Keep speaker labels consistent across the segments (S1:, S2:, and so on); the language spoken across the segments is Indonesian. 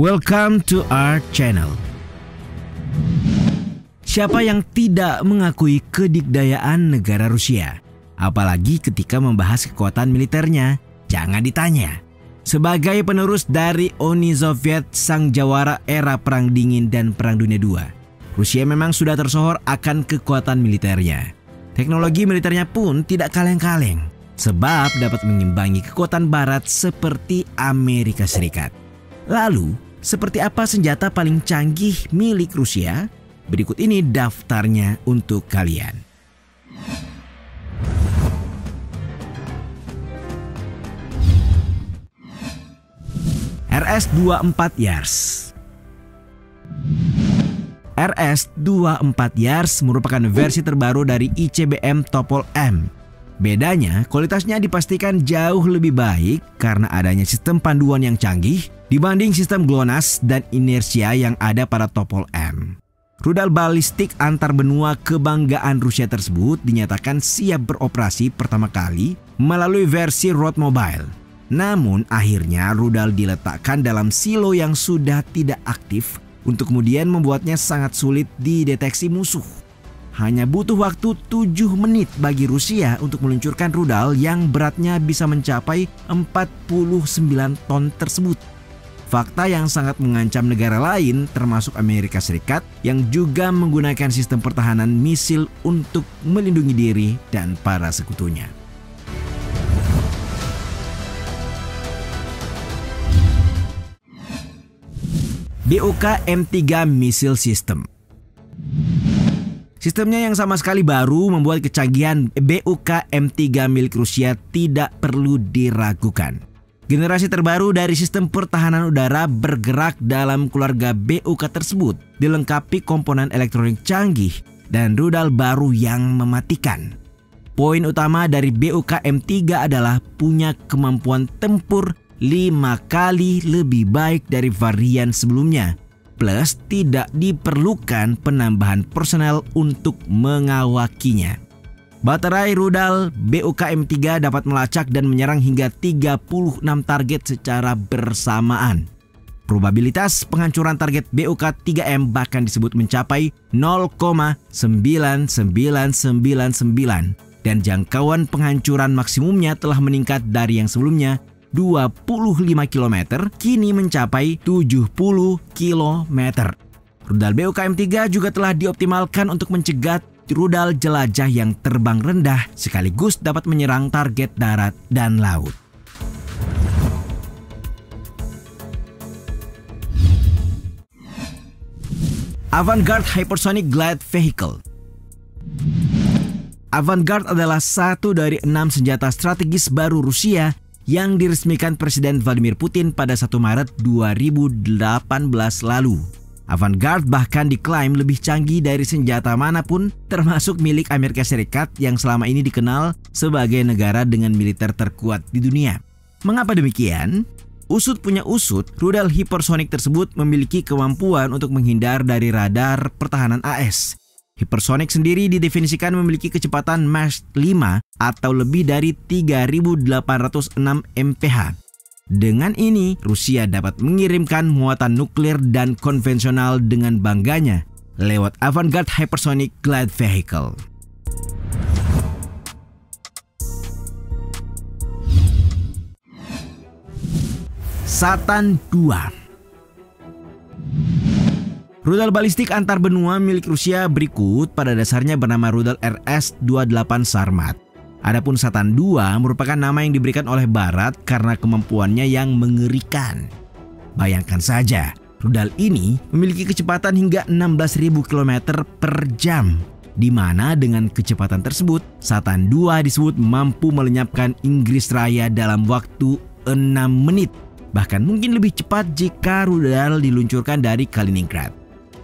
S1: Welcome to our channel. Siapa yang tidak mengakui kedikdayaan negara Rusia? Apalagi ketika membahas kekuatan militernya, jangan ditanya. Sebagai penerus dari Uni Soviet, sang jawara era Perang Dingin dan Perang Dunia II, Rusia memang sudah tersohor akan kekuatan militernya. Teknologi militernya pun tidak kaleng-kaleng, sebab dapat mengimbangi kekuatan Barat seperti Amerika Serikat. Lalu, seperti apa senjata paling canggih milik Rusia? Berikut ini daftarnya untuk kalian. RS-24 Yars. RS-24 Yars merupakan versi terbaru dari ICBM Topol M. Bedanya, kualitasnya dipastikan jauh lebih baik karena adanya sistem panduan yang canggih dibanding sistem GLONASS dan inersia yang ada pada Topol M. Rudal balistik antar benua kebanggaan Rusia tersebut dinyatakan siap beroperasi pertama kali melalui versi Road Mobile. Namun akhirnya rudal diletakkan dalam silo yang sudah tidak aktif untuk kemudian membuatnya sangat sulit dideteksi musuh. Hanya butuh waktu 7 menit bagi Rusia untuk meluncurkan rudal yang beratnya bisa mencapai 49 ton tersebut. Fakta yang sangat mengancam negara lain termasuk Amerika Serikat yang juga menggunakan sistem pertahanan misil untuk melindungi diri dan para sekutunya. BOK M3 Missile System. Sistemnya yang sama sekali baru membuat kecanggihan BOK M3 milik Rusia tidak perlu diragukan. Generasi terbaru dari sistem pertahanan udara bergerak dalam keluarga BOK tersebut dilengkapi komponen elektronik canggih dan rudal baru yang mematikan. Poin utama dari BOK M3 adalah punya kemampuan tempur 5 kali lebih baik dari varian sebelumnya. Plus tidak diperlukan penambahan personel untuk mengawakinya. Baterai rudal BOK M3 dapat melacak dan menyerang hingga 36 target secara bersamaan. Probabilitas penghancuran target BOK 3M bahkan disebut mencapai 0,9999 dan jangkauan penghancuran maksimumnya telah meningkat dari yang sebelumnya 25 km kini mencapai 70 km. Rudal BOK M3 juga telah dioptimalkan untuk mencegah rudal jelajah yang terbang rendah sekaligus dapat menyerang target darat dan laut. Avangard Hypersonic Glide Vehicle. Avangard adalah satu dari 6 senjata strategis baru Rusia yang diresmikan Presiden Vladimir Putin pada 1 Maret 2018 lalu. Avangard bahkan diklaim lebih canggih dari senjata manapun termasuk milik Amerika Serikat yang selama ini dikenal sebagai negara dengan militer terkuat di dunia. Mengapa demikian? Usut punya usut, rudal hipersonik tersebut memiliki kemampuan untuk menghindar dari radar pertahanan AS. Hypersonic sendiri didefinisikan memiliki kecepatan Mach 5 atau lebih dari 3.806 mph. Dengan ini, Rusia dapat mengirimkan muatan nuklir dan konvensional dengan bangganya lewat Avangard Hypersonic Glide Vehicle. Satan II. Rudal balistik antar benua milik Rusia berikut pada dasarnya bernama rudal RS-28 Sarmat. Adapun Satan II merupakan nama yang diberikan oleh Barat karena kemampuannya yang mengerikan. Bayangkan saja, rudal ini memiliki kecepatan hingga 16.000 km per jam. Di mana dengan kecepatan tersebut, Satan II disebut mampu melenyapkan Inggris Raya dalam waktu 6 menit. Bahkan mungkin lebih cepat jika rudal diluncurkan dari Kaliningrad.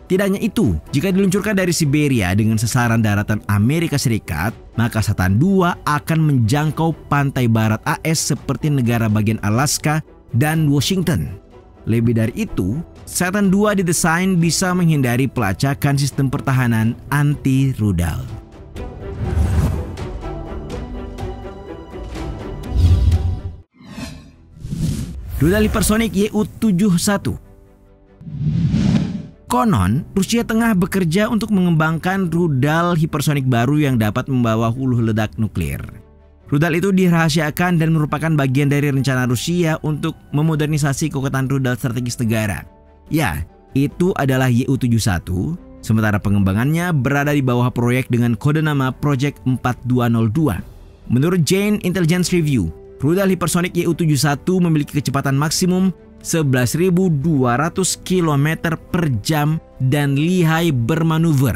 S1: Tidak hanya itu, jika diluncurkan dari Siberia dengan sasaran daratan Amerika Serikat, maka Satan II akan menjangkau pantai barat AS seperti negara bagian Alaska dan Washington. Lebih dari itu, Satan II didesain bisa menghindari pelacakan sistem pertahanan anti-rudal. Rudal hipersonik Ju-71. Konon, Rusia tengah bekerja untuk mengembangkan rudal hipersonik baru yang dapat membawa hulu ledak nuklir. Rudal itu dirahasiakan dan merupakan bagian dari rencana Rusia untuk memodernisasi kekuatan rudal strategis negara. Ya, itu adalah Ju-71, sementara pengembangannya berada di bawah proyek dengan kode nama Project 4202. Menurut Jain Intelligence Review, rudal hipersonik Ju-71 memiliki kecepatan maksimum 11.200 km per jam dan lihai bermanuver.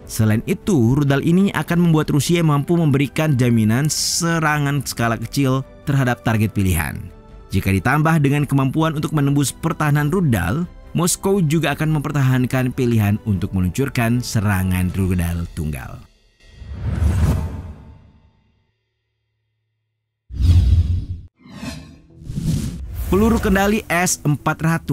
S1: Selain itu, rudal ini akan membuat Rusia mampu memberikan jaminan serangan skala kecil terhadap target pilihan. Jika ditambah dengan kemampuan untuk menembus pertahanan rudal, Moskow juga akan mempertahankan pilihan untuk meluncurkan serangan rudal tunggal. Peluru kendali S-400.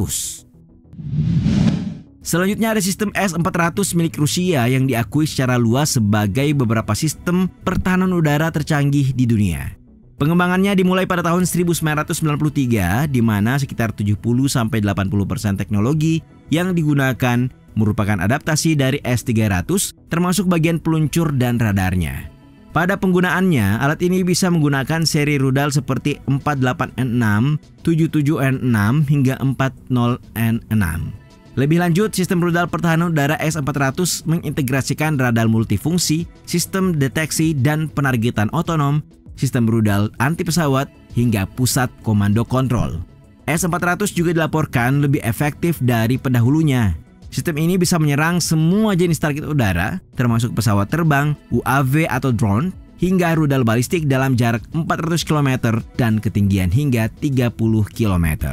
S1: Selanjutnya ada sistem S-400 milik Rusia yang diakui secara luas sebagai beberapa sistem pertahanan udara tercanggih di dunia. Pengembangannya dimulai pada tahun 1993, di mana sekitar 70-80% teknologi yang digunakan merupakan adaptasi dari S-300, termasuk bagian peluncur dan radarnya. Pada penggunaannya, alat ini bisa menggunakan seri rudal seperti 48N6, 77N6, hingga 40N6. Lebih lanjut, sistem rudal pertahanan udara S-400 mengintegrasikan radar multifungsi, sistem deteksi dan penargetan otonom, sistem rudal anti pesawat, hingga pusat komando kontrol. S-400 juga dilaporkan lebih efektif dari pendahulunya. Sistem ini bisa menyerang semua jenis target udara, termasuk pesawat terbang, UAV atau drone, hingga rudal balistik dalam jarak 400 km dan ketinggian hingga 30 km.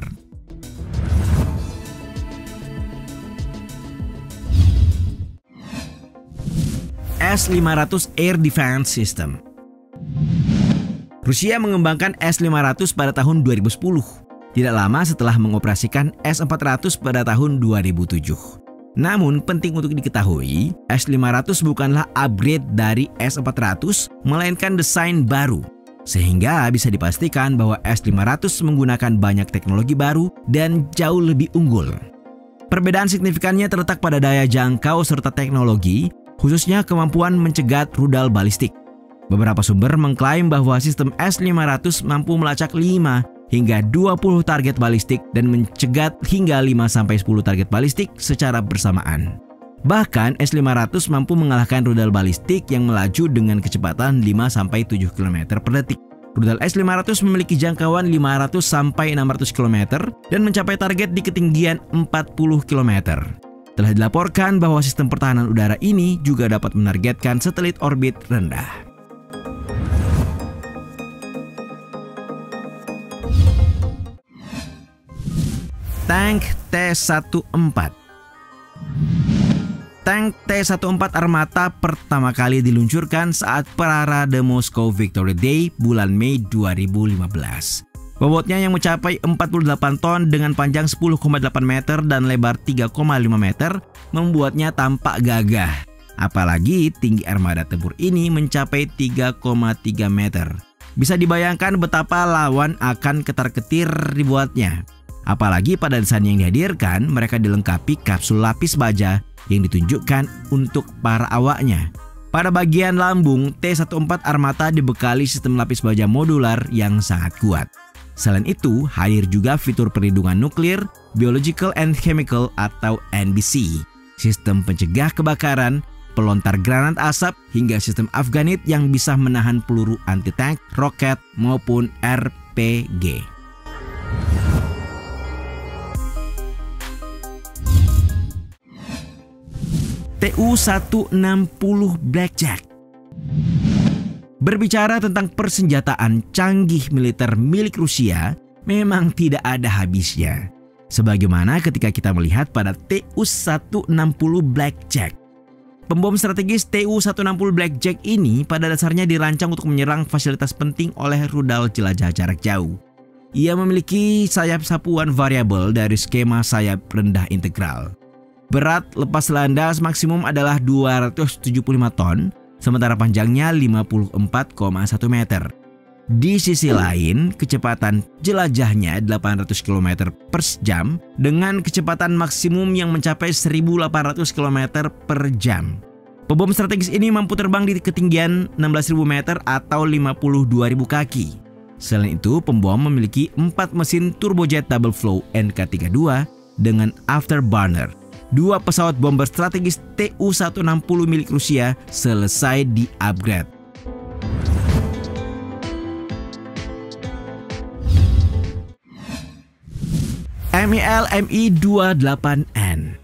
S1: S-500 Air Defense System. Rusia mengembangkan S-500 pada tahun 2010, tidak lama setelah mengoperasikan S-400 pada tahun 2007. Namun penting untuk diketahui, S-500 bukanlah upgrade dari S-400, melainkan desain baru. Sehingga bisa dipastikan bahwa S-500 menggunakan banyak teknologi baru dan jauh lebih unggul. Perbedaan signifikannya terletak pada daya jangkau serta teknologi, khususnya kemampuan mencegat rudal balistik. Beberapa sumber mengklaim bahwa sistem S-500 mampu melacak 5 hingga 20 target balistik dan mencegat hingga 5-10 target balistik secara bersamaan. Bahkan S-500 mampu mengalahkan rudal balistik yang melaju dengan kecepatan 5-7 km per detik. Rudal S-500 memiliki jangkauan 500-600 km dan mencapai target di ketinggian 40 km. Telah dilaporkan bahwa sistem pertahanan udara ini juga dapat menargetkan satelit orbit rendah. Tank T-14. Tank T-14 Armata pertama kali diluncurkan saat Parade Moscow Victory Day bulan Mei 2015. Bobotnya yang mencapai 48 ton dengan panjang 10,8 meter dan lebar 3,5 meter membuatnya tampak gagah. Apalagi tinggi armada tempur ini mencapai 3,3 meter. Bisa dibayangkan betapa lawan akan ketar-ketir dibuatnya. Apalagi pada desain yang dihadirkan, mereka dilengkapi kapsul lapis baja yang ditunjukkan untuk para awaknya. Pada bagian lambung, T-14 Armata dibekali sistem lapis baja modular yang sangat kuat. Selain itu, hadir juga fitur perlindungan nuklir, Biological and Chemical atau NBC, sistem pencegah kebakaran, pelontar granat asap, hingga sistem Afganit yang bisa menahan peluru anti-tank, roket, maupun RPG. Tu-160 Blackjack. Berbicara tentang persenjataan canggih militer milik Rusia, memang tidak ada habisnya. Sebagaimana ketika kita melihat pada Tu-160 Blackjack. Pembom strategis Tu-160 Blackjack ini pada dasarnya dirancang untuk menyerang fasilitas penting oleh rudal jelajah jarak jauh. Ia memiliki sayap sapuan variabel dari skema sayap rendah integral. Berat lepas landas maksimum adalah 275 ton, sementara panjangnya 54,1 meter. Di sisi lain, kecepatan jelajahnya 800 km per jam dengan kecepatan maksimum yang mencapai 1800 km per jam. Pembom strategis ini mampu terbang di ketinggian 16.000 meter atau 52.000 kaki. Selain itu, pembom memiliki 4 mesin turbojet double flow NK-32 dengan afterburner. 2 pesawat bomber strategis Tu-160 milik Rusia selesai di-upgrade. MiL Mi-28N.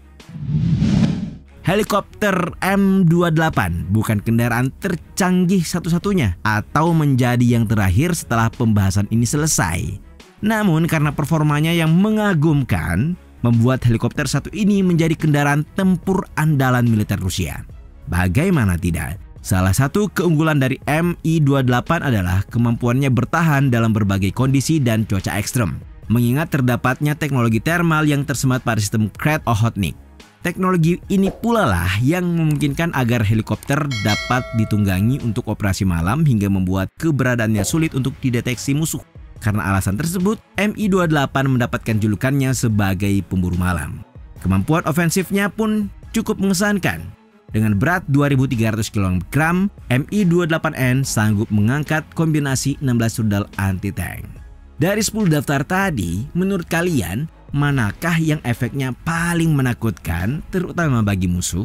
S1: Helikopter M28 bukan kendaraan tercanggih satu-satunya atau menjadi yang terakhir setelah pembahasan ini selesai. Namun karena performanya yang mengagumkan, membuat helikopter satu ini menjadi kendaraan tempur andalan militer Rusia. Bagaimana tidak? Salah satu keunggulan dari Mi-28 adalah kemampuannya bertahan dalam berbagai kondisi dan cuaca ekstrem, mengingat terdapatnya teknologi thermal yang tersemat pada sistem Kret-Okhotnik. Teknologi ini pula lah yang memungkinkan agar helikopter dapat ditunggangi untuk operasi malam hingga membuat keberadaannya sulit untuk dideteksi musuh. Karena alasan tersebut, Mi-28 mendapatkan julukannya sebagai pemburu malam. Kemampuan ofensifnya pun cukup mengesankan. Dengan berat 2.300 kg, Mi-28N sanggup mengangkat kombinasi 16 rudal anti-tank. Dari 10 daftar tadi, menurut kalian, manakah yang efeknya paling menakutkan terutama bagi musuh?